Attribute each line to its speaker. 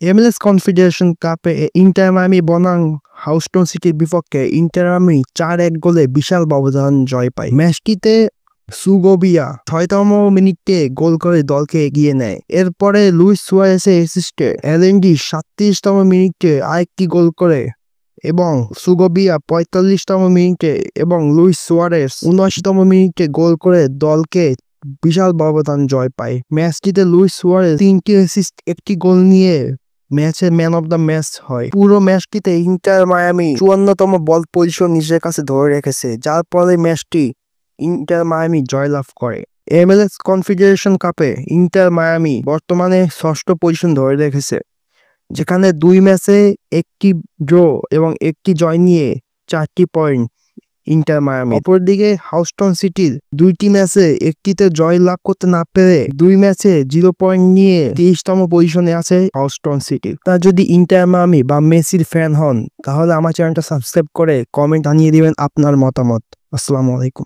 Speaker 1: MLS confederation কাপে inter Miami বনাম Houston সিটির বিপক্ষে ইন্টার মায়ামি 4-1 গোলে বিশাল ব্যবধান জয় পায়। ম্যাচটিতে সুগোবিয়া 6তম মিনিটে গোল করে দলকে এগিয়ে নেয়। এরপরে লুইস সুয়ারেসের অ্যাসিস্টে এলএনডি 37তম মিনিটে আরেকটি গোল করে এবং সুগোবিয়া 45তম মিনিটে এবং লুইস সুয়ারেস 79তম মিনিটে গোল করে দলকে বিশাল ব্যবধান জয় পায়। ম্যাচটিতে লুইস সুয়ারেস 3টি অ্যাসিস্ট, 1টি গোল নিয়ে ম্যাচের ম্যান অফ দ্য ম্যাচ হয়। পুরো ম্যাচটিতে ইন্টার মায়ামি 54তম বল পজিশন নিজের কাছে ধরে রেখেছে, যার ফলে ম্যাচটি ইন্টার মায়ামি জয়লাভ করে। MLS কনফেডারেশন কাপে ইন্টার মায়ামি বর্তমানে 6ষ্ঠ পজিশন ধরে রেখেছে, যেখানে 2 ম্যাচে 1টি ড্র এবং 1টি জয় নিয়ে 4টি পয়েন্ট ইন্টার মায়ামি। অপরদিকে হাউস্টন সিটির 2টি ম্যাচে 1টিতে জয় লাভ করতে না পেরে 2 ম্যাচে 0 পয়েন্ট নিয়ে 23তম পজিশনে আছে হাউস্টন সিটি। তা যদি ইন্টার মায়ামি বা মেসির ফ্যান হন তাহলে আমার চ্যানেলটা সাবস্ক্রাইব করে কমেন্ট জানিয়ে দিবেন আপনার মতামত। আসসালামু আলাইকুম।